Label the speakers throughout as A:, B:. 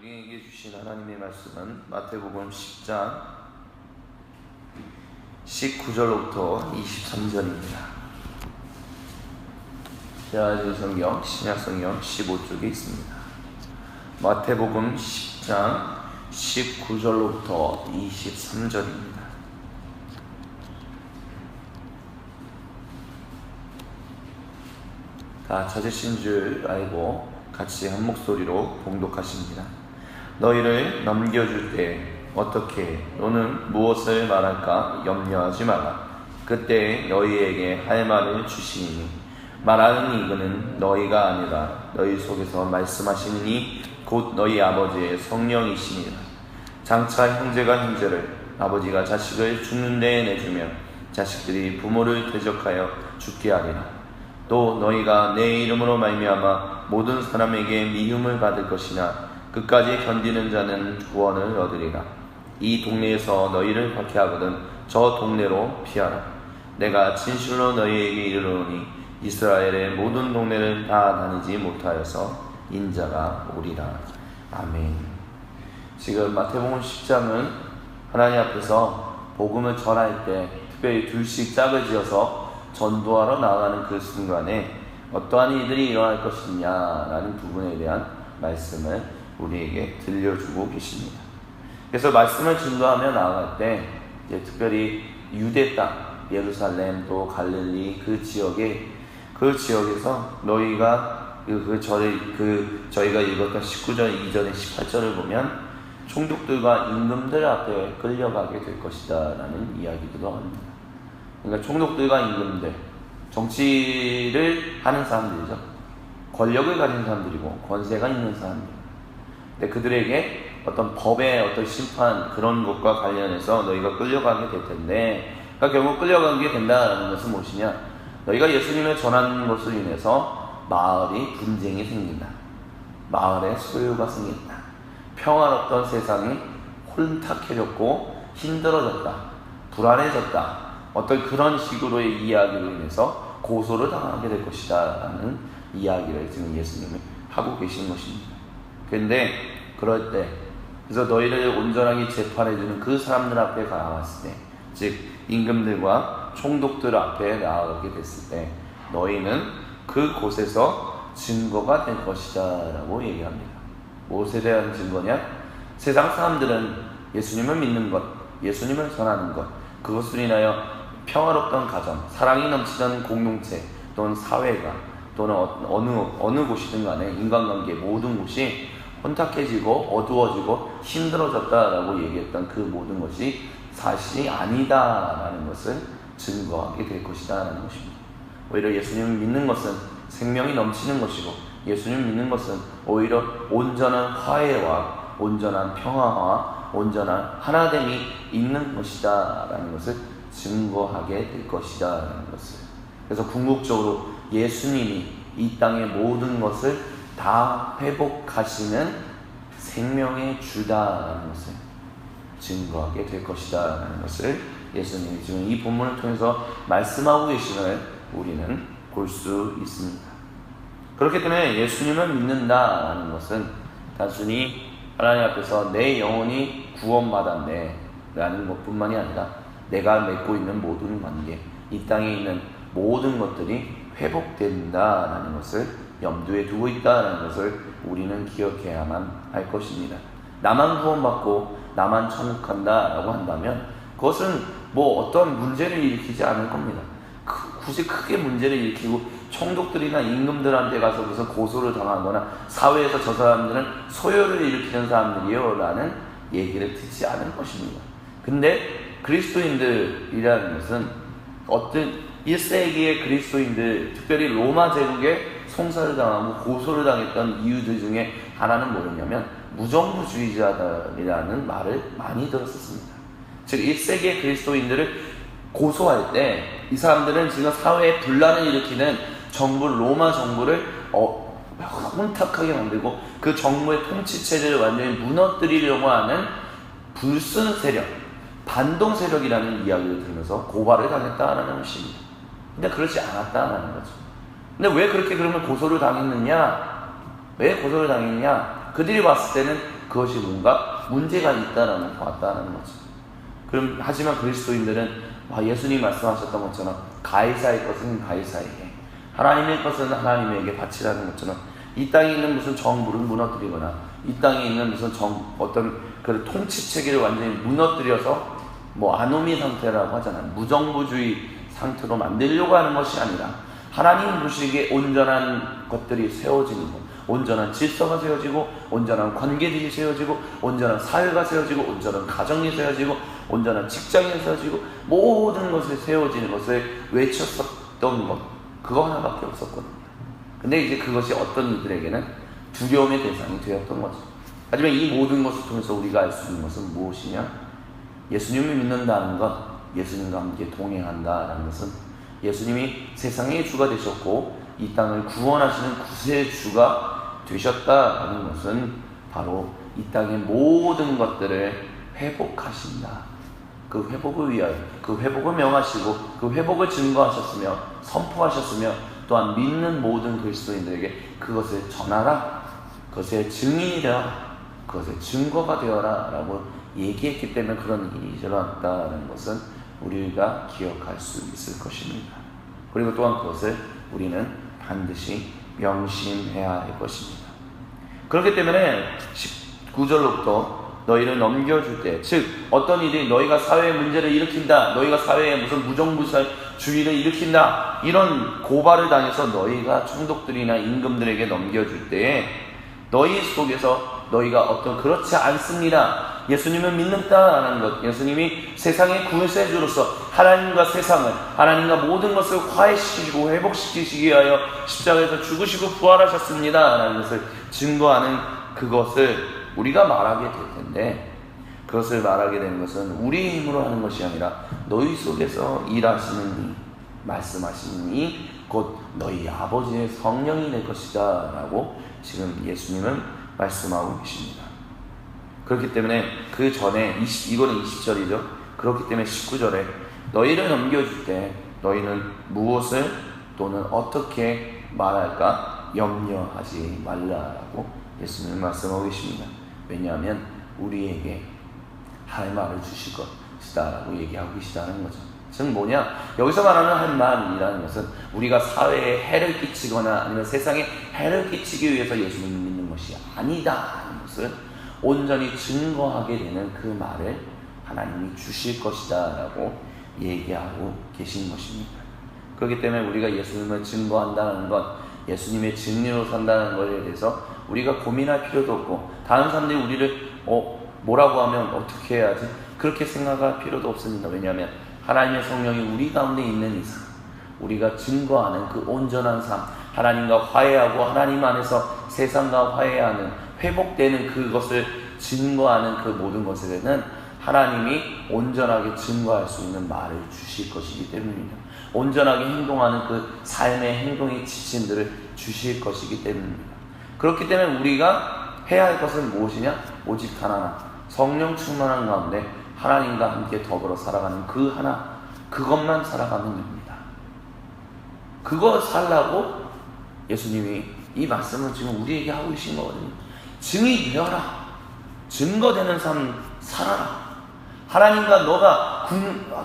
A: 우리에게 주신 하나님의 말씀은 마태복음 10장 19절로부터 23절입니다. 제가 가진 성경 신약성경 15쪽에 있습니다. 마태복음 10장 19절로부터 23절입니다. 다 찾으신 줄 알고 같이 한 목소리로 봉독하십니다. 너희를 넘겨줄 때 어떻게 너는 무엇을 말할까 염려하지 마라. 그때 너희에게 할 말을 주시니 말하는 이거는 너희가 아니라 너희 속에서 말씀하시니 곧 너희 아버지의 성령이시니라. 장차 형제가 형제를 아버지가 자식을 죽는 데에 내주며 자식들이 부모를 대적하여 죽게 하리라. 또 너희가 내 이름으로 말미암아 모든 사람에게 미움을 받을 것이나 끝까지 견디는 자는 구원을 얻으리라. 이 동네에서 너희를 박해하거든 저 동네로 피하라. 내가 진실로 너희에게 이르노니 이스라엘의 모든 동네를 다 다니지 못하여서 인자가 오리라. 아멘. 지금 마태복음 10장은 하나님 앞에서 복음을 전할 때 특별히 둘씩 짝을 지어서 전도하러 나아가는 그 순간에 어떠한 일들이 일어날 것이냐라는 부분에 대한 말씀을 우리에게 들려주고 계십니다. 그래서 말씀을 전도하며 나아갈 때 이제 특별히 유대 땅, 예루살렘 또 갈릴리 그 지역에서 너희가 저희가 읽었던 19절 이전의 18절을 보면 총독들과 임금들 앞에 끌려가게 될 것이다 라는 이야기도 합니다. 그러니까 총독들과 임금들, 정치를 하는 사람들이죠. 권력을 가진 사람들이고 권세가 있는 사람들. 근데 그들에게 어떤 법의 어떤 심판 그런 것과 관련해서 너희가 끌려가게 될 텐데, 그러니까 결국 끌려가게 된다는 것은 무엇이냐? 너희가 예수님을 전하는 것으로 인해서 마을이 분쟁이 생긴다. 마을에 소요가 생긴다. 평화롭던 세상이 혼탁해졌고 힘들어졌다. 불안해졌다. 어떤 그런 식으로의 이야기로 인해서 고소를 당하게 될 것이다 라는 이야기를 지금 예수님이 하고 계신 것입니다. 그런데 그럴 때 그래서 너희를 온전하게 재판해주는 그 사람들 앞에 나아갔을 때, 즉 임금들과 총독들 앞에 나아가게 됐을 때 너희는 그곳에서 증거가 될 것이다 라고 얘기합니다. 무엇에 대한 증거냐? 세상 사람들은 예수님을 믿는 것, 예수님을 전하는 것, 그것으로 인하여 평화롭던 가정, 사랑이 넘치던 공동체 또는 사회가 또는 어느 곳이든 간에 인간관계 모든 곳이 혼탁해지고 어두워지고 힘들어졌다라고 얘기했던 그 모든 것이 사실이 아니다라는 것을 증거하게 될 것이다라는 것입니다. 오히려 예수님을 믿는 것은 생명이 넘치는 것이고 예수님을 믿는 것은 오히려 온전한 화해와 온전한 평화와 온전한 하나됨이 있는 것이다라는 것을 증거하게 될 것이다라는 것을. 그래서 궁극적으로 예수님이 이 땅의 모든 것을 다 회복하시는 생명의 주다라는 것을 증거하게 될 것이다라는 것을 예수님이 지금 이 본문을 통해서 말씀하고 계심을 우리는 볼 수 있습니다. 그렇기 때문에 예수님을 믿는다라는 것은 단순히 하나님 앞에서 내 영혼이 구원받았네 라는 것뿐만이 아니라 내가 맺고 있는 모든 관계, 이 땅에 있는 모든 것들이 회복된다라는 것을 염두에 두고 있다는 것을 우리는 기억해야만 할 것입니다. 나만 구원받고 나만 천국 간다라고 한다면 그것은 뭐 어떤 문제를 일으키지 않을 겁니다. 굳이 크게 문제를 일으키고 총독들이나 임금들한테 가서 무슨 고소를 당하거나 사회에서 저 사람들은 소요를 일으키는 사람들이요 라는 얘기를 듣지 않을 것입니다. 근데 그리스도인들이라는 것은 어떤 1세기의 그리스도인들, 특별히 로마 제국에 송사를 당하고 고소를 당했던 이유들 중에 하나는 뭐였냐면 무정부주의자들이라는 말을 많이 들었었습니다. 즉 1세기의 그리스도인들을 고소할 때 이 사람들은 지금 사회에 분란을 일으키는 로마 정부를 혼탁하게 만들고 그 정부의 통치체제를 완전히 무너뜨리려고 하는 불순 세력, 반동 세력이라는 이야기를 들으면서 고발을 당했다라는 것입니다. 근데 그렇지 않았다라는 거죠. 근데 왜 그렇게 그러면 고소를 당했느냐? 왜 고소를 당했냐? 그들이 봤을 때는 그것이 뭔가 문제가 있다라는 것 같다는 거죠. 그럼 하지만 그리스도인들은 예수님이 말씀하셨던 것처럼 가이사의 것은 가이사에게, 하나님의 것은 하나님에게 바치라는 것처럼 이 땅에 있는 무슨 정부를 무너뜨리거나 이 땅에 있는 무슨 어떤 그 통치 체계를 완전히 무너뜨려서 아노미 상태라고 하잖아요. 무정부주의 상태로 만들려고 하는 것이 아니라 하나님 보시기에 온전한 것들이 세워지는 것, 온전한 질서가 세워지고 온전한 관계들이 세워지고 온전한 사회가 세워지고 온전한 가정이 세워지고 온전한 직장이 세워지고 모든 것이 세워지는 것을 외쳤었던 것, 그거 하나밖에 없었거든요. 근데 이제 그것이 어떤 이들에게는 두려움의 대상이 되었던 거죠. 하지만 이 모든 것을 통해서 우리가 알 수 있는 것은 무엇이냐? 예수님을 믿는다는 것, 예수님과 함께 동행한다라는 것은 예수님이 세상의 주가 되셨고 이 땅을 구원하시는 구세주가 되셨다라는 것은 바로 이 땅의 모든 것들을 회복하신다. 그 회복을 위하여, 그 회복을 명하시고 그 회복을 증거하셨으며 선포하셨으며 또한 믿는 모든 그리스도인들에게 그것을 전하라, 그것의 증인이 되어라, 그것의 증거가 되어라 라고 얘기했기 때문에 그런 일이 일어났다는 것은 우리가 기억할 수 있을 것입니다. 그리고 또한 그것을 우리는 반드시 명심해야 할 것입니다. 그렇기 때문에 19절로부터 너희를 넘겨줄 때, 즉 어떤 일이 너희가 사회의 문제를 일으킨다, 너희가 사회에 무슨 무정부주의를 일으킨다, 이런 고발을 당해서 너희가 총독들이나 임금들에게 넘겨줄 때에 너희 속에서 너희가 어떤 그렇지 않습니다, 예수님을 믿는다라는 것, 예수님이 세상의 구세주로서 하나님과 세상을, 하나님과 모든 것을 화해시키시고 회복시키시기 위하여 십자가에서 죽으시고 부활하셨습니다 라는 것을 증거하는 그것을 우리가 말하게 될 텐데, 그것을 말하게 되는 것은 우리의 힘으로 하는 것이 아니라 너희 속에서 일하시는 이, 말씀하시는 이, 곧 너희 아버지의 성령이 될 것이다 라고 지금 예수님은 말씀하고 계십니다. 그렇기 때문에 그 전에 이거는 20절이죠. 그렇기 때문에 19절에 너희를 넘겨줄 때 너희는 무엇을 또는 어떻게 말할까 염려하지 말라라고 예수님은 말씀하고 계십니다. 왜냐하면 우리에게 할 말을 주실 것이다 라고 얘기하고 계시다는 거죠. 즉 뭐냐, 여기서 말하는 할 말이라는 것은 우리가 사회에 해를 끼치거나 아니면 세상에 해를 끼치기 위해서 예수님을 믿는 것이 아니다 하는 것을 온전히 증거하게 되는 그 말을 하나님이 주실 것이다 라고 얘기하고 계신 것입니다. 그렇기 때문에 우리가 예수님을 증거한다는 것, 예수님의 증인으로 산다는 것에 대해서 우리가 고민할 필요도 없고, 다른 사람들이 우리를 뭐라고 하면 어떻게 해야지 그렇게 생각할 필요도 없습니다. 왜냐하면 하나님의 성령이 우리 가운데 있는 이상 우리가 증거하는 그 온전한 삶, 하나님과 화해하고 하나님 안에서 세상과 화해하는, 회복되는 그것을 증거하는 그 모든 것에는 하나님이 온전하게 증거할 수 있는 말을 주실 것이기 때문입니다. 온전하게 행동하는 그 삶의 행동의 지침들을 주실 것이기 때문입니다. 그렇기 때문에 우리가 해야 할 것은 무엇이냐? 오직 하나, 성령 충만한 가운데 하나님과 함께 더불어 살아가는 그 하나, 그것만 살아가면 됩니다. 그거 살라고 예수님이 이 말씀을 지금 우리에게 하고 계신 거거든요. 증이 되어라, 증거되는 삶 살아라. 하나님과 너가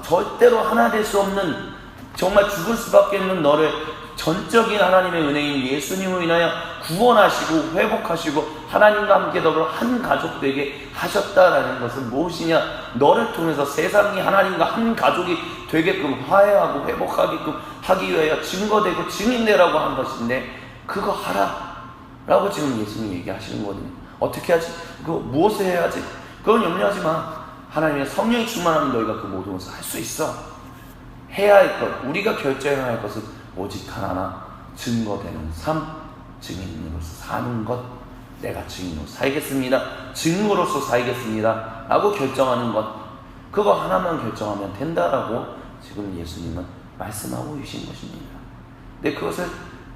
A: 절대로 하나 될 수 없는, 정말 죽을 수밖에 없는 너를 전적인 하나님의 은혜인 예수님으로 인하여 구원하시고 회복하시고 하나님과 함께 더불어 한 가족 되게 하셨다라는 것은 무엇이냐? 너를 통해서 세상이 하나님과 한 가족이 되게끔 화해하고 회복하게끔 하기 위하여 증거되고 증인되라고 한 것인데, 그거 하라 라고 지금 예수님이 얘기하시는 거거든요. 어떻게 하지? 그거 무엇을 해야지? 그건 염려하지 마. 하나님의 성령이 충만하면 너희가 그 모든 것을 할 수 있어. 해야 할 것, 우리가 결정해야 할 것은 오직 하나나, 증거되는 삶, 증인으로서 사는 것. 내가 증인으로 살겠습니다, 증거로서 살겠습니다 라고 결정하는 것, 그거 하나만 결정하면 된다라고 지금 예수님은 말씀하고 계신 것입니다. 근데 그것을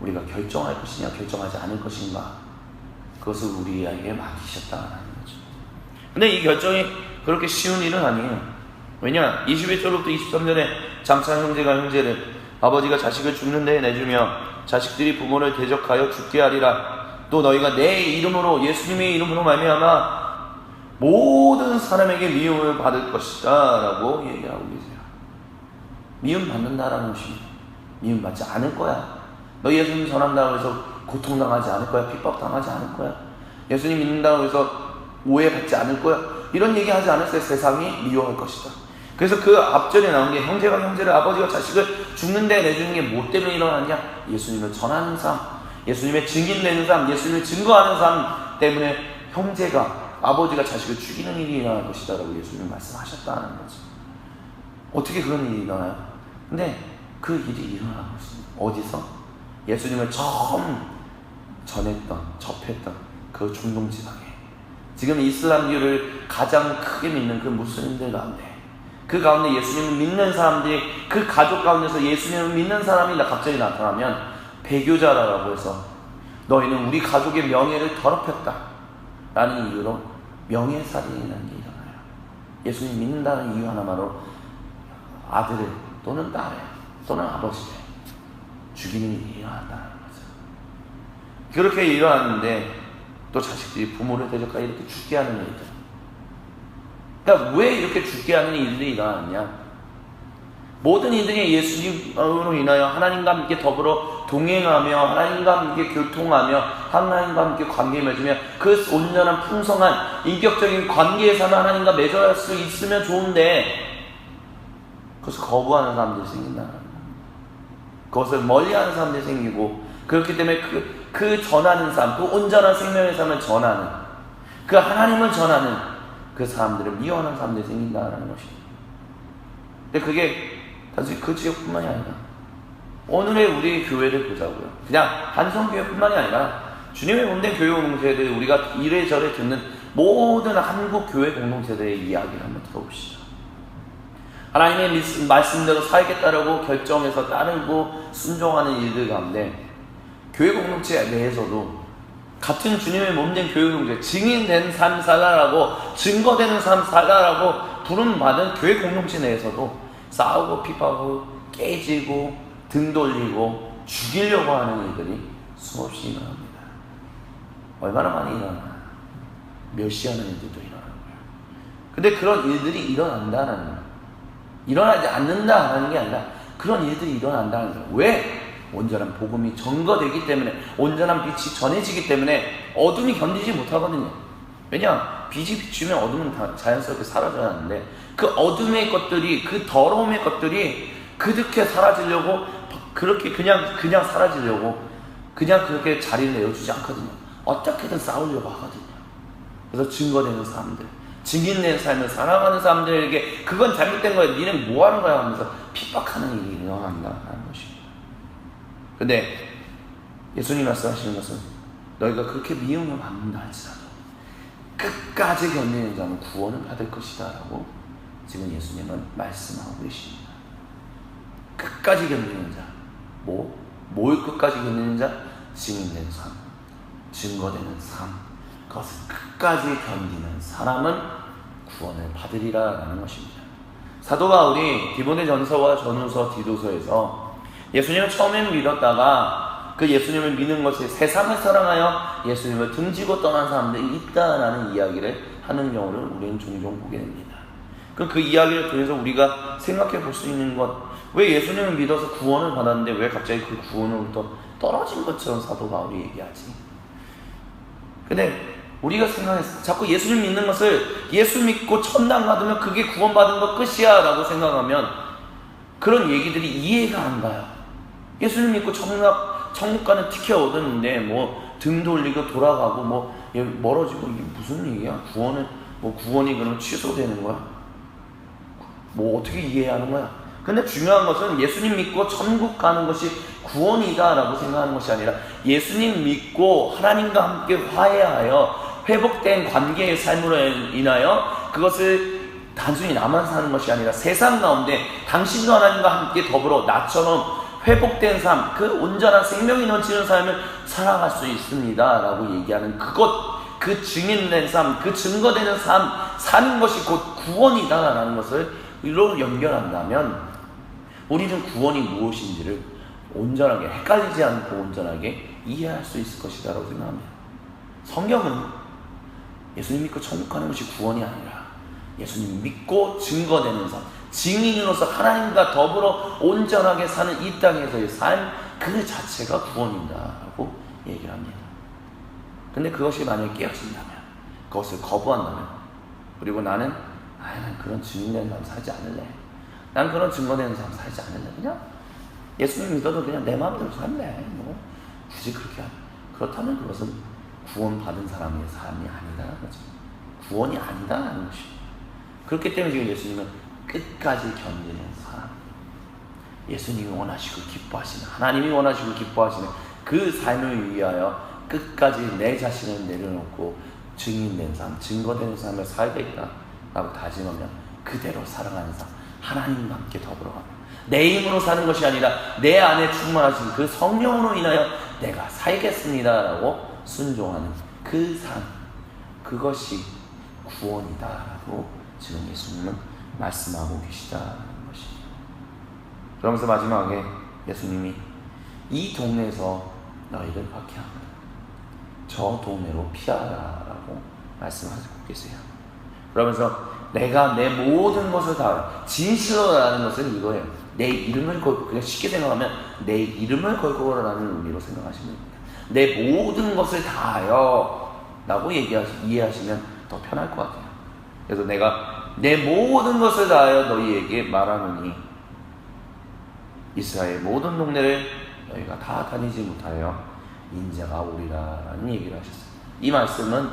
A: 우리가 결정할 것이냐 결정하지 않을 것인가, 그것을 우리에게 맡기셨다는 거죠. 근데 이 결정이 그렇게 쉬운 일은 아니에요. 왜냐? 21절부터 23절에 장차 형제가 형제를, 아버지가 자식을 죽는 데에 내주며 자식들이 부모를 대적하여 죽게 하리라. 또 너희가 내 이름으로 예수님의 이름으로 말미암아 모든 사람에게 미움을 받을 것이다 라고 얘기하고 계세요. 미움 받는다라는 것입니다. 미움 받지 않을 거야. 너 예수님 전한다고 해서 고통당하지 않을 거야. 핍박당하지 않을 거야. 예수님 믿는다고 해서 오해받지 않을 거야. 이런 얘기하지 않았어요. 세상이 미워할 것이다. 그래서 그 앞절에 나온 게 형제가 형제를, 아버지가 자식을 죽는데 내주는 게 뭐 때문에 일어나냐? 예수님을 전하는 삶, 예수님의 증인되는 삶, 예수님을 증거하는 삶 때문에 형제가, 아버지가 자식을 죽이는 일이 일어날 것이다 라고 예수님이 말씀하셨다는 거죠. 어떻게 그런 일이 일어나요? 근데 그 일이 일어나고 있습니다. 어디서? 예수님을 처음 전했던, 접했던 그 중동 지방에, 지금 이슬람교를 가장 크게 믿는 그 무슬림들 가운데, 그 가운데 예수님을 믿는 사람들이, 그 가족 가운데서 예수님을 믿는 사람이 갑자기 나타나면 배교자라고 해서 너희는 우리 가족의 명예를 더럽혔다 라는 이유로 명예살인이라는 게 일어나요. 예수님 믿는다는 이유 하나만으로 아들을 또는 딸을 또는 아버지를 죽이는 일이 일어난다는 거죠. 그렇게 일어났는데 또 자식들이 부모를 대적하여 이렇게 죽게 하는 일들. 그러니까 왜 이렇게 죽게 하는 일들이 일어났냐? 모든 이들이 예수님으로 인하여 하나님과 함께 더불어 동행하며 하나님과 함께 교통하며 하나님과 함께 관계를 맺으며 그 온전한 풍성한 인격적인 관계에서는 하나님과 맺어갈 수 있으면 좋은데, 그것을 거부하는 사람들이 생긴다는 거예요. 그것을 멀리하는 사람들이 생기고, 그렇기 때문에 그 전하는 삶, 또 온전한 생명의 삶을 전하는, 그 하나님을 전하는 그 사람들을 미워하는 사람들이 생긴다는 것입니다. 근데 그게 단순히 그 지역뿐만이 아니라 오늘의 우리 교회를 보자고요. 그냥 한성교회뿐만이 아니라 주님의 몸된 교회 공동체들, 우리가 이래저래 듣는 모든 한국 교회 공동체들의 이야기를 한번 들어봅시다. 하나님의 말씀대로 살게 따르고 결정해서 따르고 순종하는 일들 가운데 교회 공동체 내에서도 같은 주님의 몸된 교회 공동체, 증인된 삶 살라라고, 증거되는 삶 살라라고 부름받은 교회 공동체 내에서도 싸우고 핍박하고 깨지고 등 돌리고 죽이려고 하는 일들이 수없이 일어납니다. 얼마나 많이 일어나? 멸시하는 일들도 일어나고요. 근데 그런 일들이 일어난다는 거예요. 일어나지 않는다 하는 게 아니라 그런 일들이 일어난다는 거예요. 왜? 온전한 복음이 전거되기 때문에, 온전한 빛이 전해지기 때문에 어둠이 견디지 못하거든요. 왜냐? 빛이 비추면 어둠은 다 자연스럽게 사라져야 하는데, 그 어둠의 것들이, 그 더러움의 것들이 그렇게 사라지려고, 그렇게 그냥 사라지려고 그냥 그렇게 자리를 내어주지 않거든요. 어떻게든 싸우려고 하거든요. 그래서 증거되는 사람들, 증인된 삶을 살아가는 사람들에게 그건 잘못된 거야, 니는 뭐 하는 거야 하면서 핍박하는 일이 일어난다는 것입니다. 근데 예수님이 말씀하시는 것은 너희가 그렇게 미움을 받는다 할지라도 끝까지 견디는 자는 구원을 받을 것이다 라고 지금 예수님은 말씀하고 계십니다. 끝까지 견디는 자, 뭘 끝까지 견디는 자? 증인된 삶, 증거되는 삶, 그것을 끝까지 견디는 사람은 구원을 받으리라 라는 것입니다. 사도 바울이 디모데전서와 전후서, 디도서에서 예수님을 처음에는 믿었다가 그 예수님을 믿는 것이 세상을 사랑하여 예수님을 등지고 떠난 사람들이 있다라는 이야기를 하는 경우를 우리는 종종 보게 됩니다. 그럼 그 이야기를 통해서 우리가 생각해 볼 수 있는 것, 왜 예수님을 믿어서 구원을 받았는데 왜 갑자기 그 구원으로부터 떨어진 것처럼 사도 바울이 얘기하지? 근데 우리가 생각했어. 자꾸 예수님 믿는 것을 예수 믿고 천당 받으면 그게 구원받은 것 끝이야 라고 생각하면 그런 얘기들이 이해가 안 가요. 예수님 믿고 천국 가는 티켓 얻었는데 뭐 등 돌리고 돌아가고 뭐 멀어지고 이게 무슨 얘기야? 구원이 그러면 취소되는 거야? 뭐 어떻게 이해하는 거야? 근데 중요한 것은 예수님 믿고 천국 가는 것이 구원이다 라고 생각하는 것이 아니라 예수님 믿고 하나님과 함께 화해하여 회복된 관계의 삶으로 인하여 그것을 단순히 나만 사는 것이 아니라 세상 가운데 당신도 하나님과 함께 더불어 나처럼 회복된 삶, 그 온전한 생명이 넘치는 삶을 살아갈 수 있습니다 라고 얘기하는 그 증인된 삶, 그 증거되는 삶 사는 것이 곧 구원이다 라는 것을 이로 연결한다면 우리는 구원이 무엇인지를 온전하게, 헷갈리지 않고 온전하게 이해할 수 있을 것이다 라고 생각합니다. 성경은 예수님 믿고 천국 가는 것이 구원이 아니라 예수님 믿고 증거되는 삶, 증인으로서 하나님과 더불어 온전하게 사는 이 땅에서의 삶 그 자체가 구원이다라고 얘기를 합니다. 근데 그것이 만약에 깨어진다면, 그것을 거부한다면, 그리고 난 그런 증인되는 삶 살지 않을래, 난 그런 증거되는 삶 살지 않을래, 그냥 예수님 믿어도 그냥 내 마음대로 살래, 뭐 굳이 그렇게 그렇다면 그것은 구원받은 사람의 삶이 아니다라는 거죠. 구원이 아니다라는 것이. 그렇기 때문에 지금 예수님은 끝까지 견디는 사람, 예수님이 원하시고 기뻐하시는, 하나님이 원하시고 기뻐하시는 그 삶을 위하여 끝까지 내 자신을 내려놓고 증인된 삶, 증거되는 삶을 살겠다라고 다짐하면 그대로 살아가는 삶, 하나님과 함께 더불어가며 내 힘으로 사는 것이 아니라 내 안에 충만하신 그 성령으로 인하여 내가 살겠습니다라고 순종하는 그 삶, 그것이 구원이다라고 지금 예수님은 말씀하고 계시다는 것이죠. 그러면서 마지막에 예수님이 이 동네에서 너희를 박해하거든 저 동네로 피하라라고 말씀하고 계세요. 그러면서 내가 내 모든 것을 다, 진실로라는 것은 이거예요. 내 이름을 걸고, 그냥 쉽게 생각하면 내 이름을 걸고라는 의미로 생각하시면 됩니다. 내 모든 것을 다하여 라고 이해하시면 더 편할 것 같아요. 그래서 내가 내 모든 것을 다하여 너희에게 말하노니 이스라엘 모든 동네를 너희가 다 다니지 못하여 인자가 오리라 라는 얘기를 하셨어요. 이 말씀은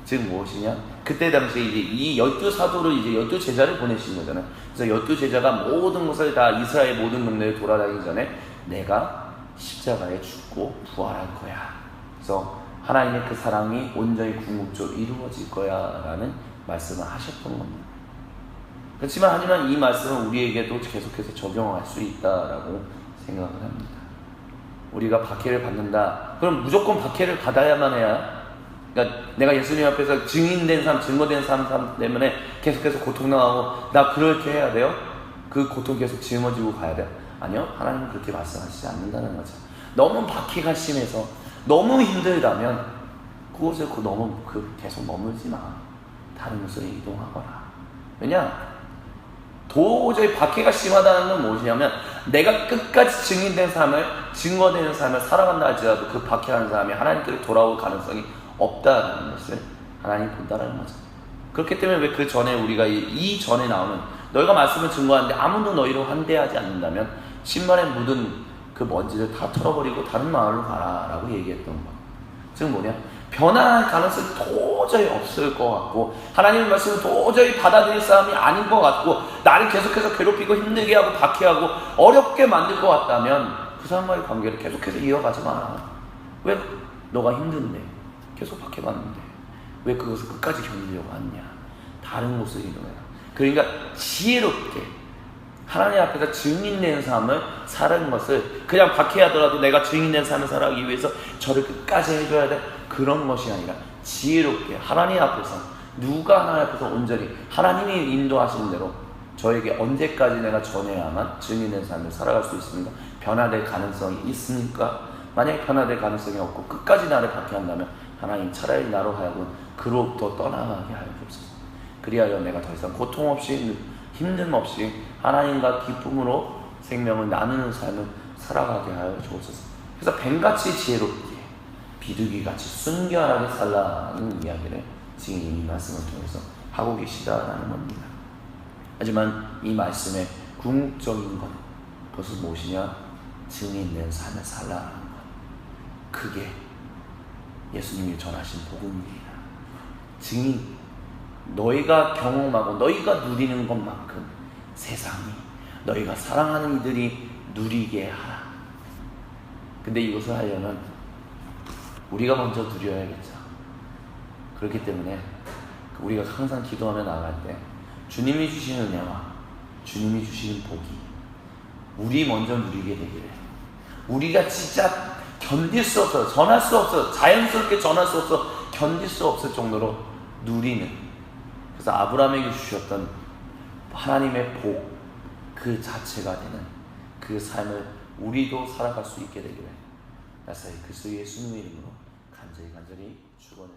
A: 지금 무엇이냐? 그때 당시에 이제 이 12사도를 이제 12제자를 보내신 거잖아요. 그래서 12제자가 모든 것을 다 이스라엘 모든 동네를 돌아다니기 전에 내가 십자가에 죽고 부활할 거야. 그래서 하나님의 그 사랑이 온전히 궁극적으로 이루어질 거야 라는 말씀을 하셨던 겁니다. 그렇지만 하지만 이 말씀은 우리에게도 계속해서 적용할 수 있다라고 생각을 합니다. 우리가 박해를 받는다. 그럼 무조건 박해를 받아야만 해야, 그러니까 내가 예수님 앞에서 증인된 삶, 증거된 삶 때문에 계속해서 고통당하고 나 그렇게 해야 돼요? 그 고통 계속 짊어지고 가야 돼요? 아니요. 하나님은 그렇게 말씀하시지 않는다는 거죠. 너무 박해가 심해서 너무 힘들다면 그곳에 계속 머물지 마. 다른 곳으로 이동하거라. 왜냐? 도저히 박해가 심하다는 건 무엇이냐면 내가 끝까지 증인된 삶을, 증거되는 삶을 살아간다 할지라도 그 박해하는 사람이 하나님께로 돌아올 가능성이 없다는 것을 하나님 본다는 거죠. 그렇기 때문에 왜 그 전에 우리가 이 전에 나오는 너희가 말씀을 증거하는데 아무도 너희를 환대하지 않는다면 신발에 묻은 그 먼지를 다 털어버리고 다른 마을로 가라 라고 얘기했던 거. 즉 뭐냐? 변화할 가능성이 도저히 없을 것 같고 하나님의 말씀을 도저히 받아들일 사람이 아닌 것 같고 나를 계속해서 괴롭히고 힘들게 하고 박해하고 어렵게 만들 것 같다면 그 사람과의 관계를 계속해서 이어가지 마라. 왜? 너가 힘든데 계속 박해받는데 왜 그것을 끝까지 견디려고 하느냐. 다른 곳을 이동해라. 그러니까 지혜롭게 하나님 앞에서 증인된 삶을 살아가는 것을, 그냥 박해하더라도 내가 증인된 삶을 살아가기 위해서 저를 끝까지 해줘야 돼, 그런 것이 아니라 지혜롭게 하나님 앞에서, 누가 하나님 앞에서 온전히 하나님이 인도하시는 대로 저에게 언제까지 내가 전해야만 증인된 삶을 살아갈 수 있습니까? 변화될 가능성이 있습니까? 만약에 변화될 가능성이 없고 끝까지 나를 박해한다면 하나님 차라리 나로 하여금 그로부터 떠나가게 하여 주옵소서. 그리하여 내가 더 이상 고통 없이 힘듦 없이 하나님과 기쁨으로 생명을 나누는 삶을 살아가게 하여 주옵소서. 그래서 뱀같이 지혜롭게 비둘기같이 순결하게 살라는 이야기를 지금 이 말씀을 통해서 하고 계시다라는 겁니다. 하지만 이 말씀의 궁극적인 것, 그것은 무엇이냐? 증인된 삶을 살라는 것. 그게 예수님이 전하신 복음입니다. 증인, 너희가 경험하고 너희가 누리는 것만큼 세상이, 너희가 사랑하는 이들이 누리게 하라. 근데 이것을 하려면 우리가 먼저 누려야겠죠. 그렇기 때문에 우리가 항상 기도하며 나아갈 때 주님이 주시는 은혜와 주님이 주시는 복이 우리 먼저 누리게 되기를, 우리가 진짜 견딜 수 없어, 전할 수 없어, 자연스럽게 전할 수 없어, 견딜 수 없을 정도로 누리는, 그래서 아브라함에게 주셨던 하나님의 복 그 자체가 되는 그 삶을 우리도 살아갈 수 있게 되기를 나사히 그리스도 예수님의 이름으로 간절히 축원을